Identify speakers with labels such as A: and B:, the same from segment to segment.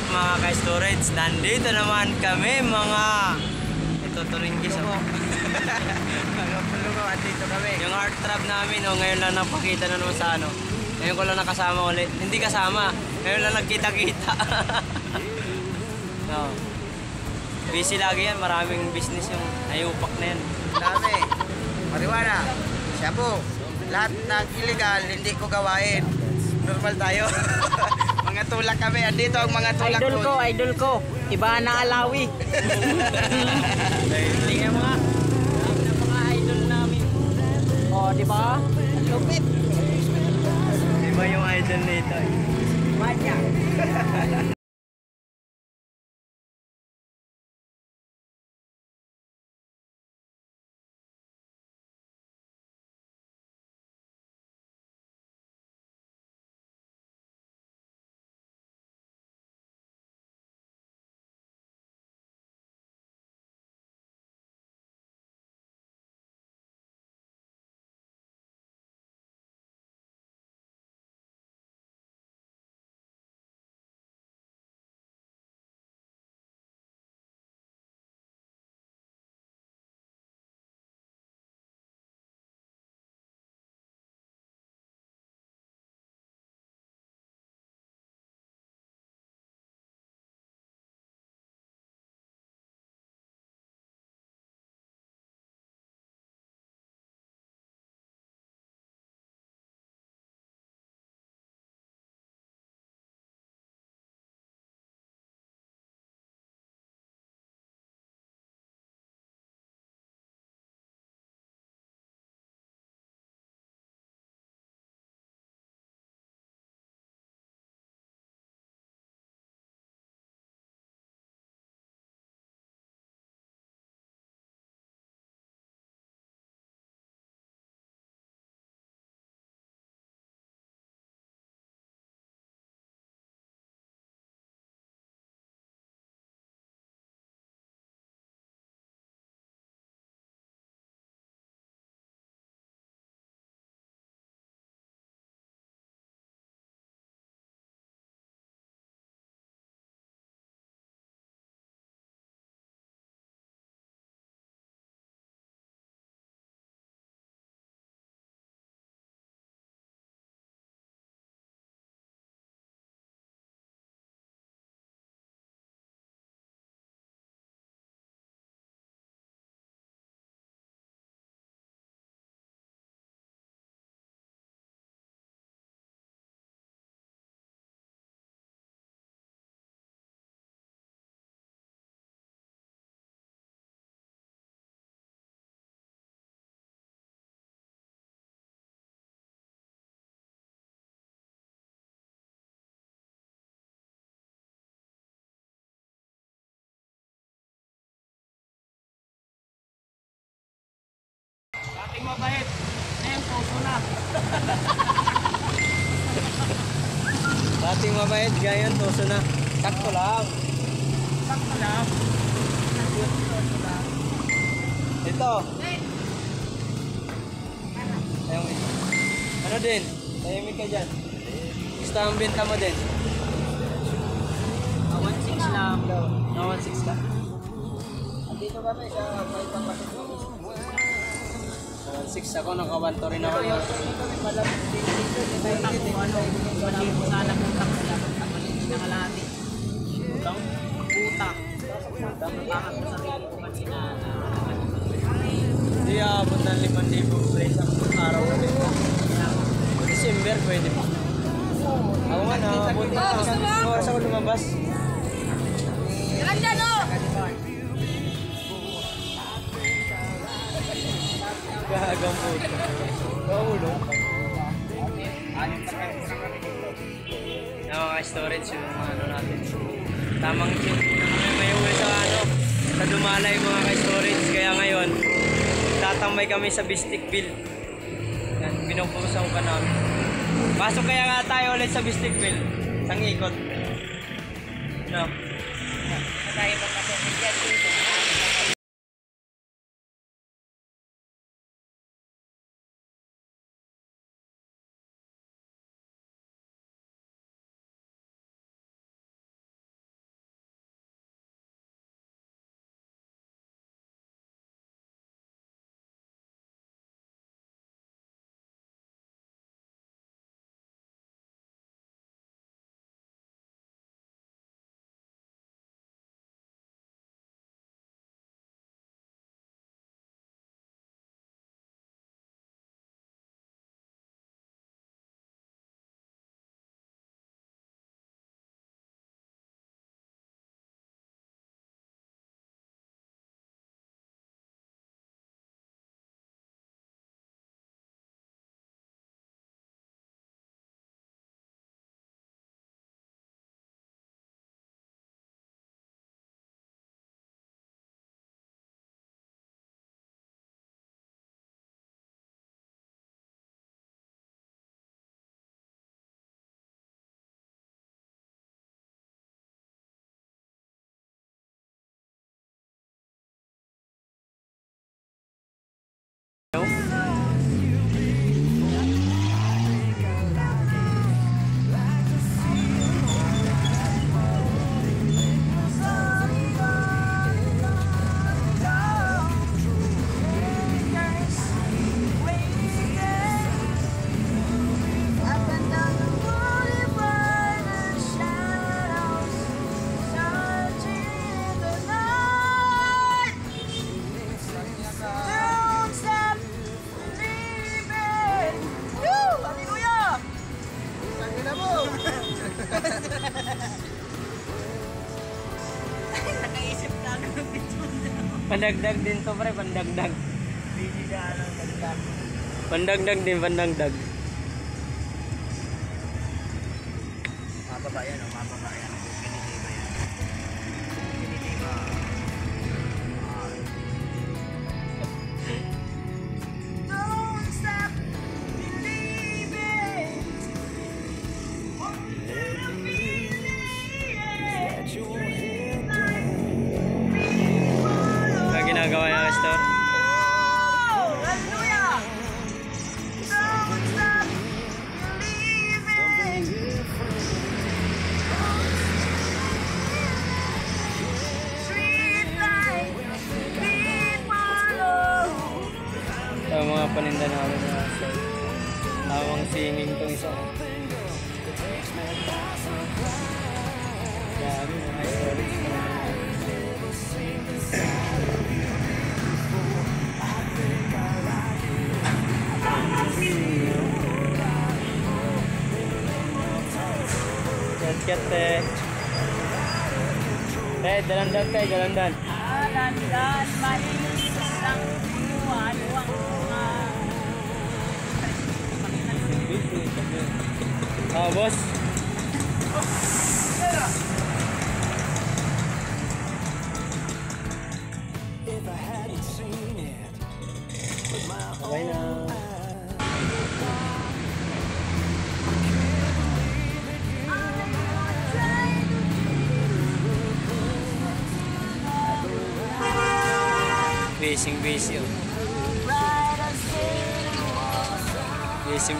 A: up mga ka-storage? Nandito naman kami mga itutulinggis ako.
B: Mga pulo ko, andito kami.
A: Yung heart trap namin, ngayon lang napakita na naman sa ano. Ngayon ko lang nakasama ulit. Hindi kasama, ngayon lang nagkita-kita. No. Busy lagi yan, maraming business yung ayupak na yan.
B: Dami. Marijuana, shabu, lahat ng illegal, hindi ko gawain. Normal tayo. Mga tulak kami, andito ang mga tulak
C: Idol ko. Iba na Alawi.
A: Hindi nga mga
C: Idol namin. Oh, di ba? Ang lupit.
A: iba yung idol nito.
C: Manya. Ating mabait. Ngayon, puso na.
A: Dating mabait, gayon, tuso na. Sakto lang.
C: Sakto lang.
A: Ito. Ayun. Ano din? Tahimik ka dyan. Gusto ang benta mo din?
C: 1.6 lang.
A: No, 1.6 ka.
B: Andito kami sa may kapatid ko.
A: 1.6 ako, naka-1 to rin ako.
B: Malamig dito.
C: Utang ko ano. 2,000 sana utang ko lang. Ang maliit na kalahati.
A: Utang?
C: Utang. Utang ko sa sarili ko kanina na
A: Hindi aabot ng 5,000 pre sa araw na benta. December, pwede pa. Ako nga, naabot na. Oras ako lumabas.
C: Ganda no!
A: Gagang po. Kaulo. Yung mga storage yung mga ano natin. Tamang check. May uwi sa ano. Sa Dumalay mga ka-storage. Kaya ngayon, tatambay kami sa Bistikville. Yan, pinupusaw pa namin. Pasok kaya nga tayo ulit sa Bistikville. Isang ikot. No?
C: Tayo pa kasi.
A: Pandagdag din to pre, pandagdag. Pandagdag din, pandagdag.
B: Mababa yan, oh, mababa yan. Pinitiba yan. Pinitiba. Don't stop believing.
A: Ang ginagawa niya ka store. Ito mga paninda namin na store. Tawang singing tong isa. Dami mga stories na. Ket dalandan tayo, dalandan.
C: Dalandan, malinis lang buwan,
A: Boss. Okay na. Busy oh.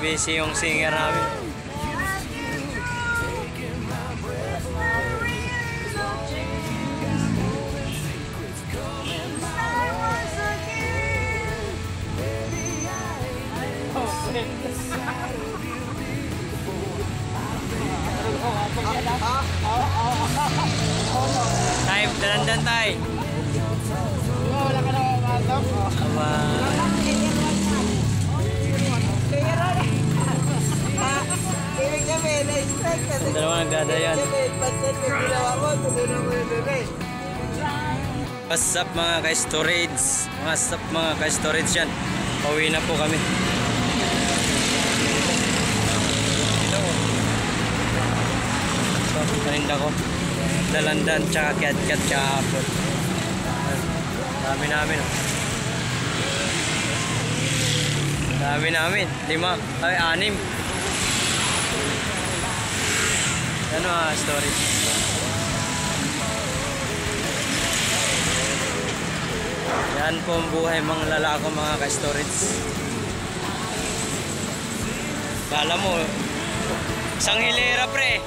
A: Busy yung singer namin. Tay, dalandan tay.
C: Wala ka na mamatap.
A: Aba.
C: Ibig sabihin, na-strike ka.
A: Ang dalawa nagdadayan.
C: Ba't ginawa mo? Tuloy na mo yung bebe.
A: What's up mga ka-storage? What's up mga ka-storage yan? Pauwi na po kami. So, paninda ko. Dalandan, tsaka cat-cat, tsaka hapon. Dami namin oh. Dami namin. 5, ay 6. Ano storage? Yan po ang buhay mga lalako mga ka-storage. Kala mo, isang hilera pre.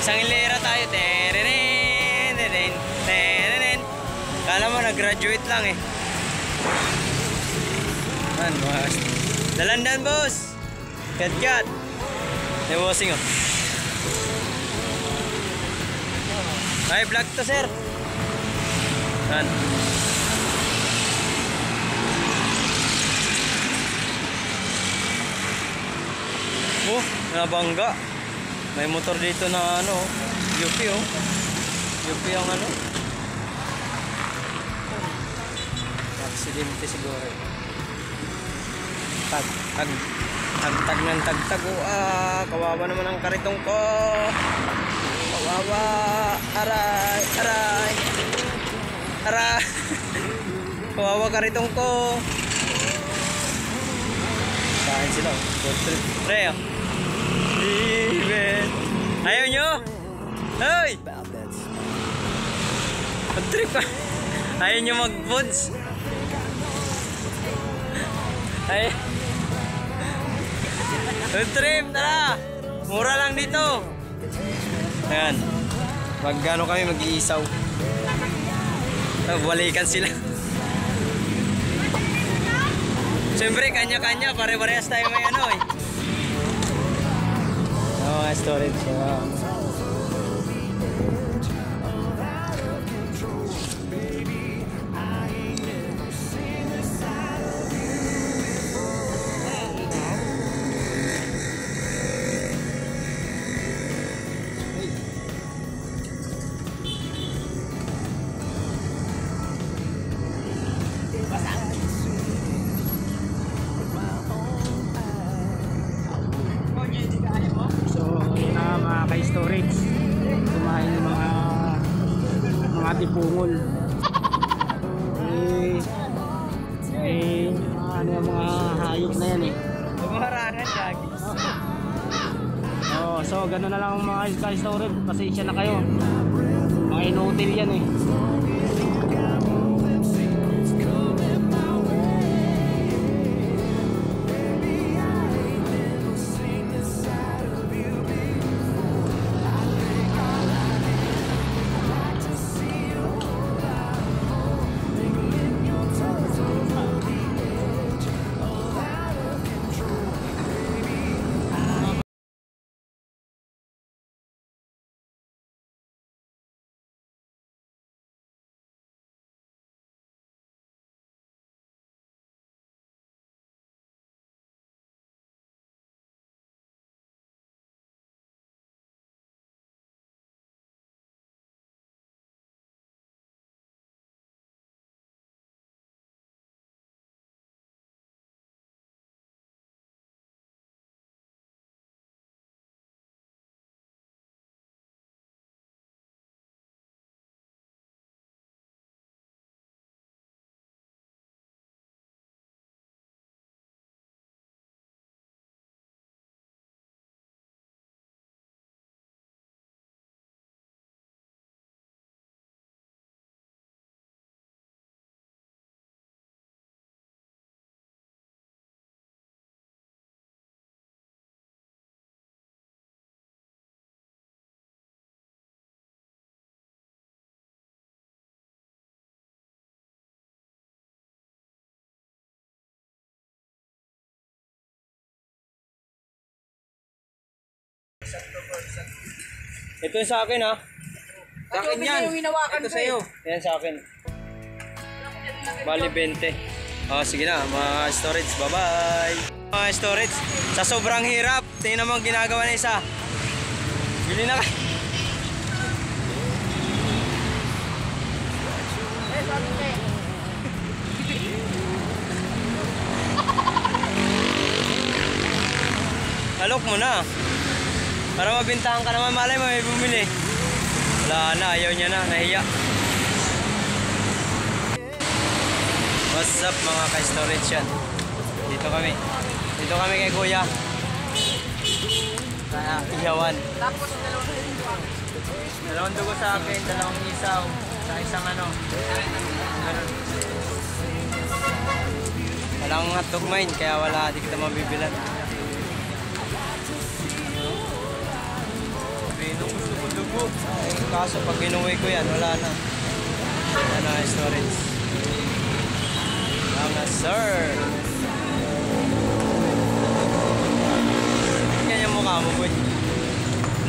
A: Isang hilera tayo. Terenen, terenen, terenen. Kala mo nag-graduate lang eh. Man, mga dalandan boss. Kat-kat. Newosing oh. Ay, vlog to sir. Man. Oh, nabangga. May motor dito na ano, UP oh. UP ang ano. Aksidente siguro. Tagtag ng tagtag oh. Kawawa naman ang karitong ko. Kawawa. Aray, aray. Aray. Kawawa karitong ko. Kain sila oh. Pre oh. Ayaw nyo? Hoy! Mag-trip ka. Ayaw nyo mag-foods. Ayaw. Mag-trip, tara. Mura lang dito. Ayan. Magkano kami mag-iisaw. Balikan sila. Siyempre, kanya-kanya. Pare-parehas tayo may ano eh. Mga storage.
C: So, gano'n na lang mga ka-storage. Pasensya na kayo. Mga inutil yan eh.
A: Ito yung sa akin ha. Sa akin yan. Ito sa'yo. Yan sa akin. Bali 20. Oh, sige na mga storage. Bye bye. Mga storage. Sa sobrang hirap. Tingnan mo ang ginagawa na isa. Bili na kayo. Alok mo na. Para mabintahan ka naman, malay mo may bumili. Wala na, ayaw niya na, nahiya. What's up mga ka-storage yan? Dito kami kay Kuya. Sa Ihawan.
C: Tapos
A: Dalawang dugo sa akin, dalawang isaw. Sa isang ano. Ganun. Walang hotdog mine, kaya wala, di kita mabibilan. Nung gusto ko dugo. Kaso pag inuwi ko yan, wala na. Ano, storage. Mga sir. Yan yung mukha mo, boy.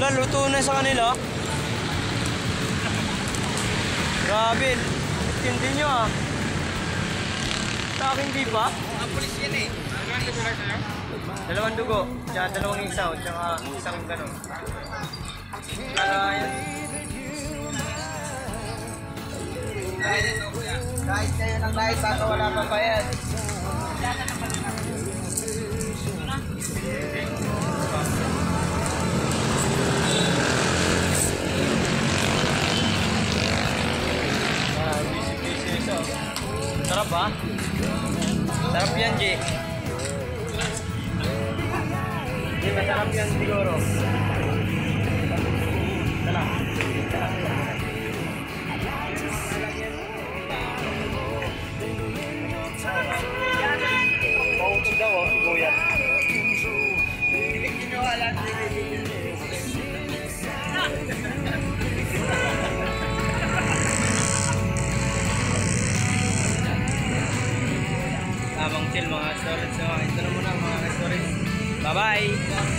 A: Luto na sa kanila. Grabe. Hindi nyo ah. Sa akin di ba?
B: Ang pulis yan eh.
A: Dalawang dugo. Tsaka dalawang isaw. Tsaka isang gano'n.
B: Kahit kayo ng kahit baka wala pa pa yan.
A: Busy ito. Sarap ba? Sarap yan, G. G, masarap yan siguro. Tala. Pautog daw, oh, buyan.
B: Kinuha lang.
A: Tamang chill mga storage. So, ito na muna mga storage. Bye-bye!